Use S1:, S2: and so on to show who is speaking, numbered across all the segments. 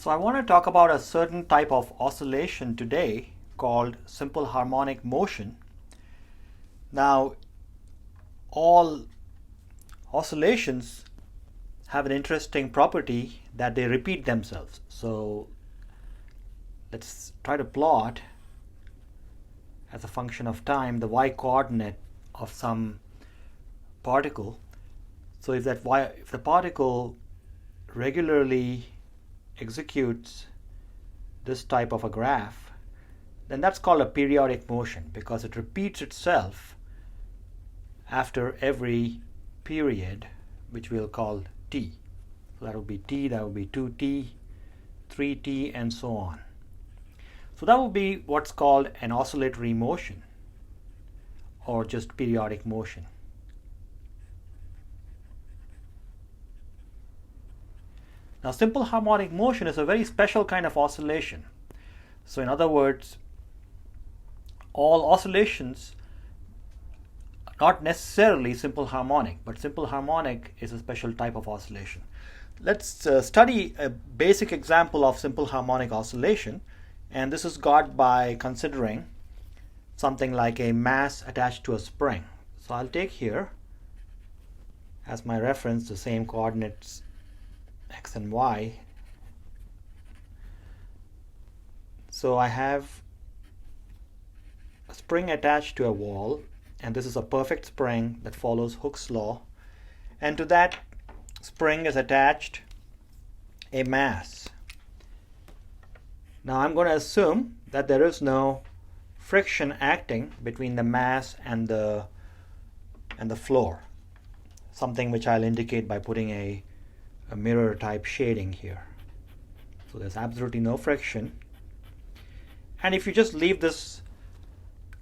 S1: So I want to talk about a certain type of oscillation today called simple harmonic motion. Now, all oscillations have an interesting property that they repeat themselves. So let's try to plot as a function of time the y coordinate of some particle. So if the particle regularly executes this type of a graph, then that's called a periodic motion because it repeats itself after every period, which we'll call t. So that will be t, that will be 2t, 3t, and so on. So that will be what's called an oscillatory motion or just periodic motion. Now, simple harmonic motion is a very special kind of oscillation. So in other words, all oscillations are not necessarily simple harmonic, but simple harmonic is a special type of oscillation. Let's study a basic example of simple harmonic oscillation, and this is got by considering something like a mass attached to a spring. So I'll take here as my reference the same coordinates x and y. So I have a spring attached to a wall, and this is a perfect spring that follows Hooke's law, and to that spring is attached a mass. Now I'm going to assume that there is no friction acting between the mass and the floor, something which I'll indicate by putting a mirror type shading here. So there's absolutely no friction, and if you just leave this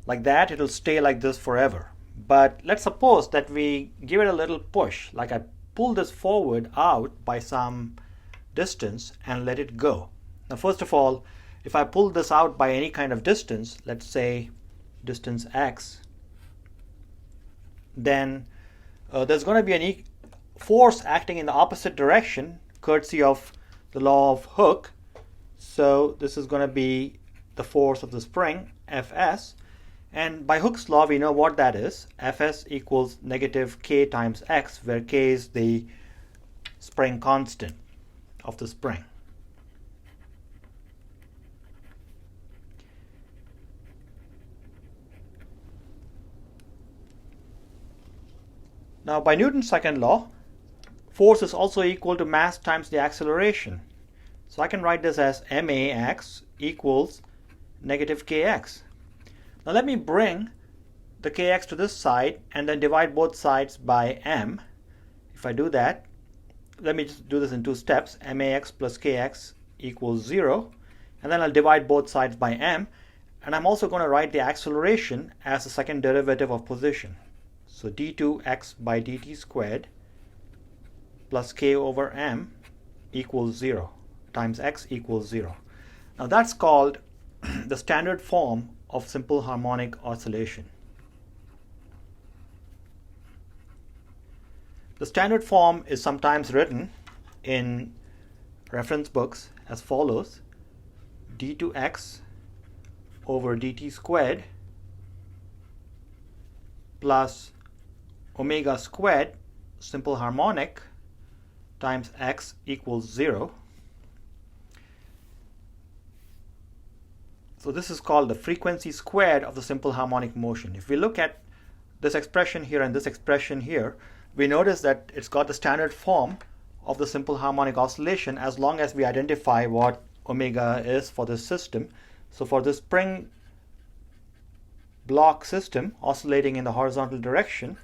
S1: like that, it'll stay like this forever. But let's suppose that we give it a little push, like I pull this forward out by some distance and let it go. Now first of all, if I pull this out by any kind of distance, let's say distance x, then there's going to be an force acting in the opposite direction courtesy of the law of Hooke. So this is going to be the force of the spring, Fs, and by Hooke's law we know what that is. Fs equals negative k times x, where k is the spring constant of the spring. Now by Newton's second law, force is also equal to mass times the acceleration. So I can write this as max equals negative kx. Now let me bring the kx to this side and then divide both sides by m. If I do that, let me just do this in two steps. Max plus kx equals 0, and then I'll divide both sides by m, and I'm also going to write the acceleration as the second derivative of position. So d2x by dt squared plus k over m equals 0 times x equals 0. Now that's called the standard form of simple harmonic oscillation. The standard form is sometimes written in reference books as follows: d2x over dt squared plus omega squared simple harmonic times x equals 0. So this is called the frequency squared of the simple harmonic motion. If we look at this expression here and this expression here, we notice that it's got the standard form of the simple harmonic oscillation as long as we identify what omega is for this system. So for this spring block system oscillating in the horizontal direction,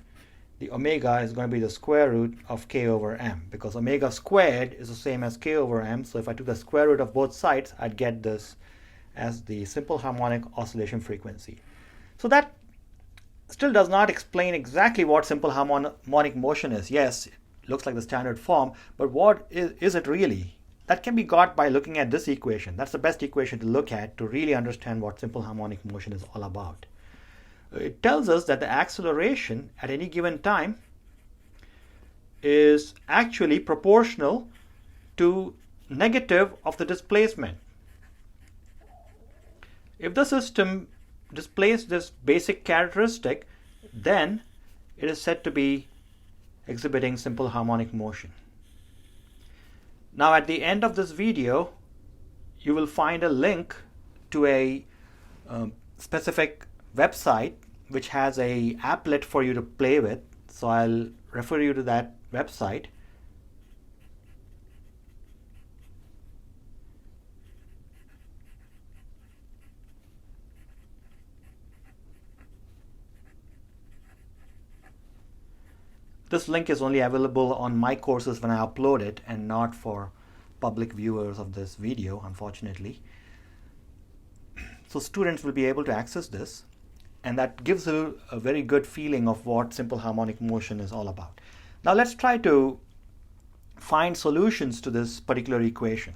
S1: the omega is going to be the square root of k over m, because omega squared is the same as k over m. So if I took the square root of both sides, I'd get this as the simple harmonic oscillation frequency. So that still does not explain exactly what simple harmonic motion is. Yes, it looks like the standard form, but what is it really? That can be got by looking at this equation. That's the best equation to look at to really understand what simple harmonic motion is all about. It tells us that the acceleration at any given time is actually proportional to negative of the displacement. If the system displays this basic characteristic, then it is said to be exhibiting simple harmonic motion. Now at the end of this video, you will find a link to a specific website which has a applet for you to play with. So I'll refer you to that website. This link is only available on my courses when I upload it and not for public viewers of this video, unfortunately. So students will be able to access this, and that gives you a very good feeling of what simple harmonic motion is all about. Now let's try to find solutions to this particular equation.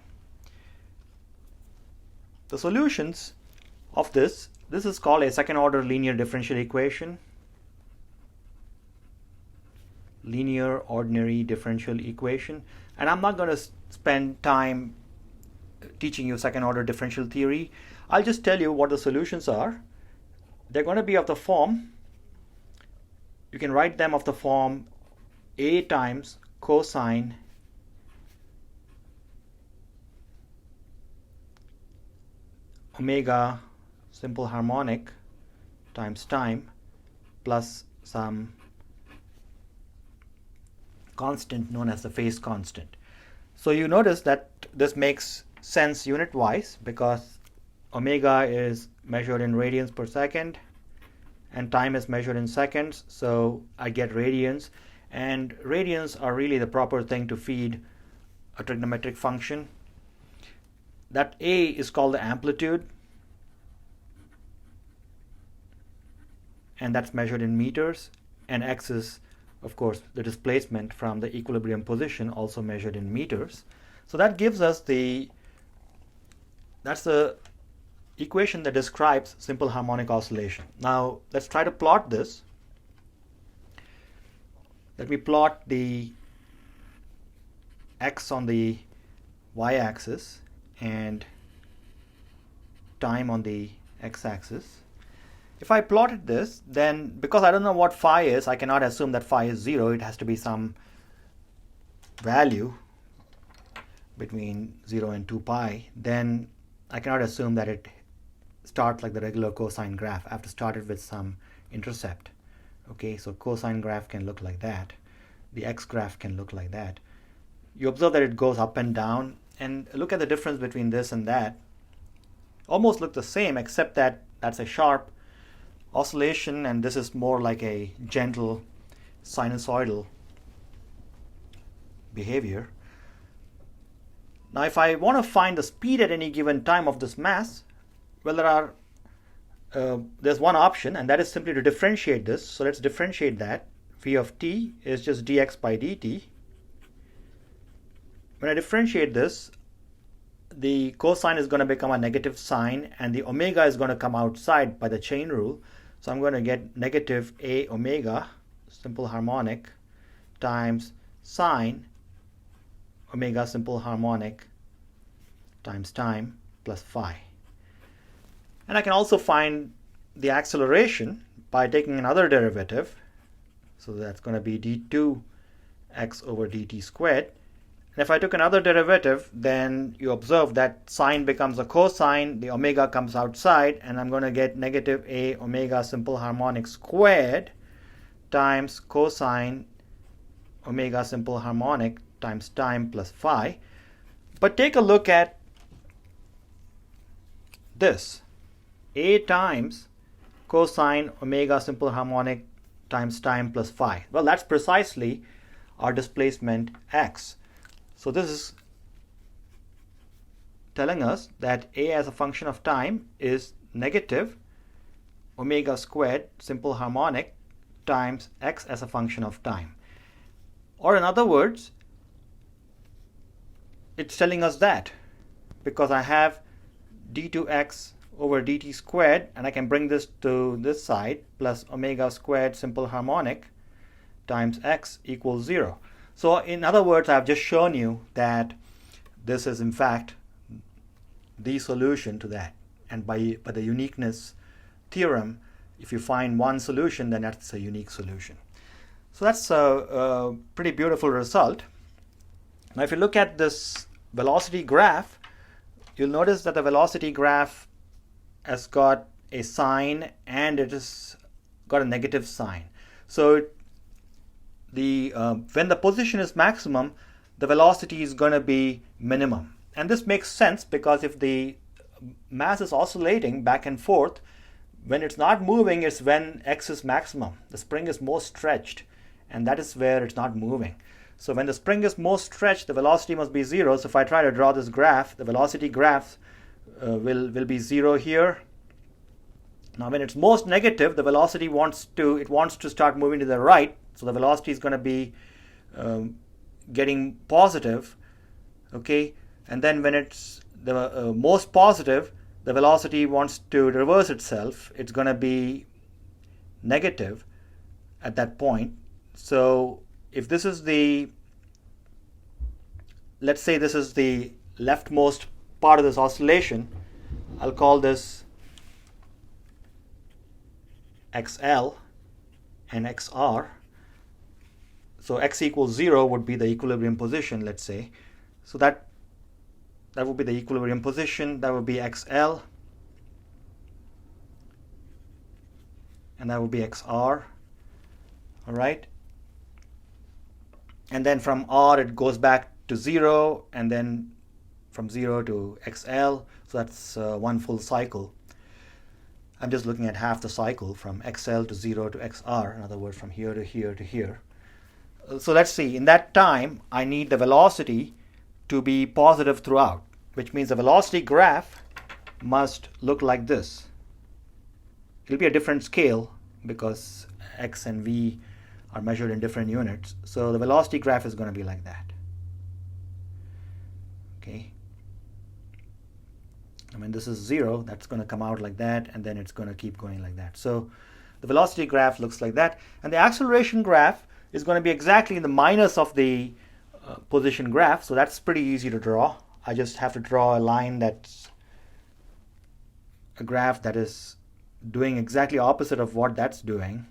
S1: The solutions of this is called a second order linear differential equation. Linear ordinary differential equation, and I'm not going to spend time teaching you second order differential theory. I'll just tell you what the solutions are. They're going to be of the form, you can write them of the form a times cosine omega simple harmonic times time plus some constant known as the phase constant. So you notice that this makes sense unit wise because omega is measured in radians per second and time is measured in seconds, so I get radians, and radians are really the proper thing to feed a trigonometric function. That A is called the amplitude, and that's measured in meters, and X is of course the displacement from the equilibrium position, also measured in meters. So that gives us that's the equation that describes simple harmonic oscillation. Now let's try to plot this. Let me plot the X on the y-axis and time on the x-axis. If I plotted this, then because I don't know what phi is, I cannot assume that phi is 0. It has to be some value between 0 and 2 pi. Then I cannot assume that it starts like the regular cosine graph. I have to start it with some intercept. Okay, so cosine graph can look like that. The x graph can look like that. You observe that it goes up and down, and look at the difference between this and that. Almost look the same, except that that's a sharp oscillation and this is more like a gentle sinusoidal behavior. Now if I want to find the speed at any given time of this mass, well, there's one option, and that is simply to differentiate this. So let's differentiate that. V of t is just dx by dt. When I differentiate this, the cosine is going to become a negative sign and the omega is going to come outside by the chain rule. So I'm going to get negative a omega simple harmonic times sine omega simple harmonic times time plus phi. And I can also find the acceleration by taking another derivative. So that's going to be d2x over dt squared. And if I took another derivative, then you observe that sine becomes a cosine, the omega comes outside, and I'm going to get negative a omega simple harmonic squared times cosine omega simple harmonic times time plus phi. But take a look at this. A times cosine omega simple harmonic times time plus phi. Well, that's precisely our displacement x. So this is telling us that a as a function of time is negative omega squared simple harmonic times x as a function of time. Or in other words, it's telling us that because I have d2x over dt squared, and I can bring this to this side, plus omega squared simple harmonic times x equals 0. So in other words, I've just shown you that this is in fact the solution to that. And by the uniqueness theorem, if you find one solution, then that's a unique solution. So that's a pretty beautiful result. Now if you look at this velocity graph, you'll notice that the velocity graph has got a sign and it has got a negative sign. So when the position is maximum, the velocity is going to be minimum. And this makes sense because if the mass is oscillating back and forth, when it's not moving is when x is maximum. The spring is most stretched, and that is where it's not moving. So when the spring is most stretched, the velocity must be 0. So if I try to draw this graph, the velocity graph will be 0 here. Now when it's most negative, the velocity wants to start moving to the right. So the velocity is going to be getting positive, okay? And then when it's the most positive, the velocity wants to reverse itself. It's going to be negative at that point. So if this is let's say this is the leftmost part of this oscillation, I'll call this XL and XR. So x equals 0 would be the equilibrium position, let's say. So that would be the equilibrium position. That would be XL. And that would be XR. All right. And then from R it goes back to 0, and then from 0 to XL. So that's one full cycle. I'm just looking at half the cycle from XL to 0 to XR. In other words, from here to here to here. So let's see. In that time, I need the velocity to be positive throughout, which means the velocity graph must look like this. It'll be a different scale because x and v are measured in different units. So the velocity graph is going to be like that. Okay. I mean, this is 0. That's going to come out like that, and then it's going to keep going like that. So the velocity graph looks like that. And the acceleration graph is going to be exactly in the minus of the position graph. So that's pretty easy to draw. I just have to draw a line that's a graph that is doing exactly opposite of what that's doing.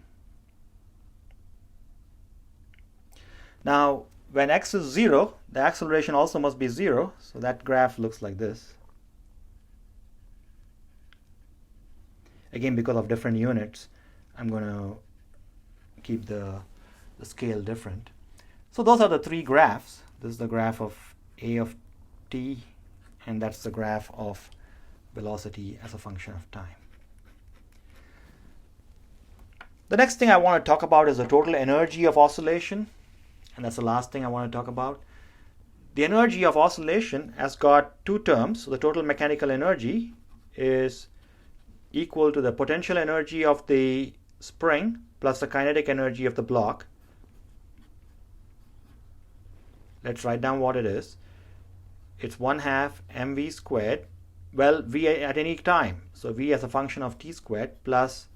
S1: Now, when x is 0, the acceleration also must be 0. So that graph looks like this. Again, because of different units, I'm going to keep the scale different. So those are the three graphs. This is the graph of a of t, and that's the graph of velocity as a function of time. The next thing I want to talk about is the total energy of oscillation, and that's the last thing I want to talk about. The energy of oscillation has got two terms. So the total mechanical energy is equal to the potential energy of the spring plus the kinetic energy of the block. Let's write down what it is. It's 1/2 mv squared. Well, v at any time. So v as a function of t squared plus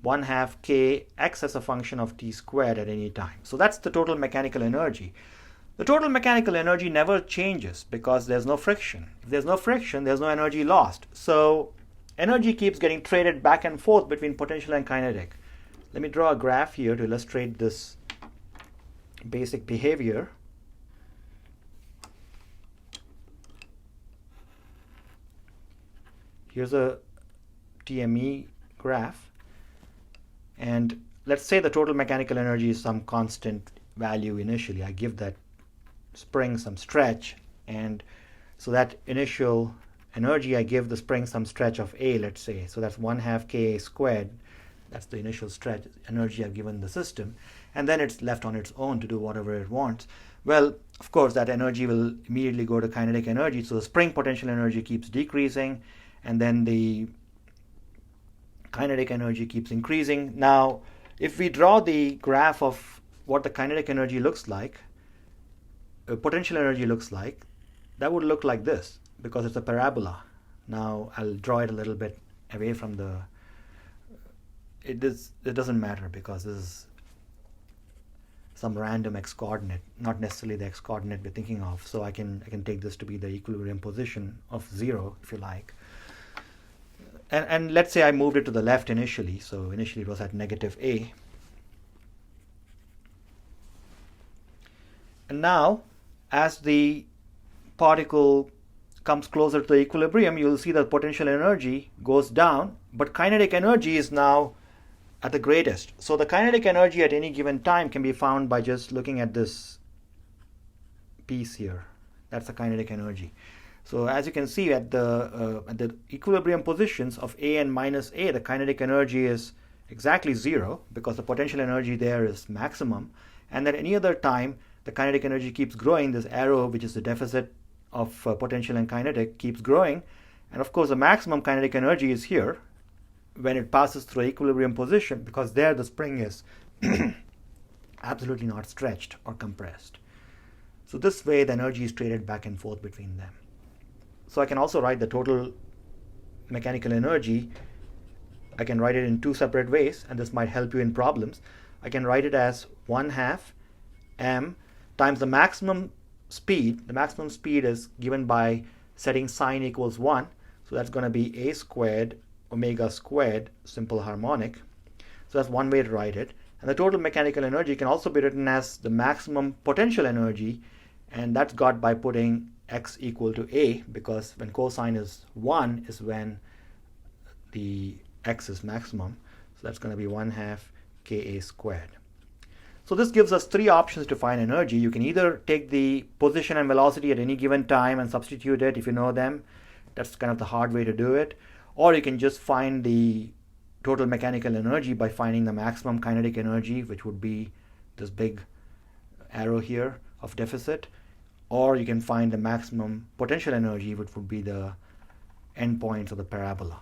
S1: 1/2 kx as a function of t squared at any time. So that's the total mechanical energy. The total mechanical energy never changes because there's no friction. If there's no friction, there's no energy lost. So energy keeps getting traded back and forth between potential and kinetic. Let me draw a graph here to illustrate this basic behavior. Here's a TME graph. And let's say the total mechanical energy is some constant value initially. I give that spring some stretch, and so that initial energy, I give the spring some stretch of a, let's say. So that's 1/2 ka squared. That's the initial stretch energy I've given the system. And then it's left on its own to do whatever it wants. Well, of course, that energy will immediately go to kinetic energy. So the spring potential energy keeps decreasing, and then the kinetic energy keeps increasing. Now, if we draw the graph of what the kinetic energy looks like, potential energy looks like, that would look like this because it's a parabola. Now, I'll draw it a little bit away from the... It doesn't matter because this is some random x coordinate, not necessarily the x coordinate we're thinking of. So I can take this to be the equilibrium position of 0, if you like. And let's say I moved it to the left initially. So initially it was at negative a. And now, as the particle comes closer to the equilibrium, you'll see that potential energy goes down, but kinetic energy is now at the greatest. So the kinetic energy at any given time can be found by just looking at this piece here. That's the kinetic energy. So as you can see, at the equilibrium positions of a and minus a, the kinetic energy is exactly 0 because the potential energy there is maximum. And at any other time, the kinetic energy keeps growing. This arrow, which is the deficit of potential and kinetic, keeps growing. And of course, the maximum kinetic energy is here when it passes through equilibrium position, because there the spring is absolutely not stretched or compressed. So this way, the energy is traded back and forth between them. So I can also write the total mechanical energy. I can write it in 2 separate ways, and this might help you in problems. I can write it as 1/2 m times the maximum speed. The maximum speed is given by setting sine equals 1. So that's going to be a squared omega squared simple harmonic. So that's one way to write it. And the total mechanical energy can also be written as the maximum potential energy, and that's got by putting x equal to a, because when cosine is 1 is when the x is maximum. So that's going to be 1/2 ka squared. So this gives us 3 options to find energy. You can either take the position and velocity at any given time and substitute it if you know them. That's kind of the hard way to do it. Or you can just find the total mechanical energy by finding the maximum kinetic energy, which would be this big arrow here of deficit. Or you can find the maximum potential energy, which would be the endpoints of the parabola.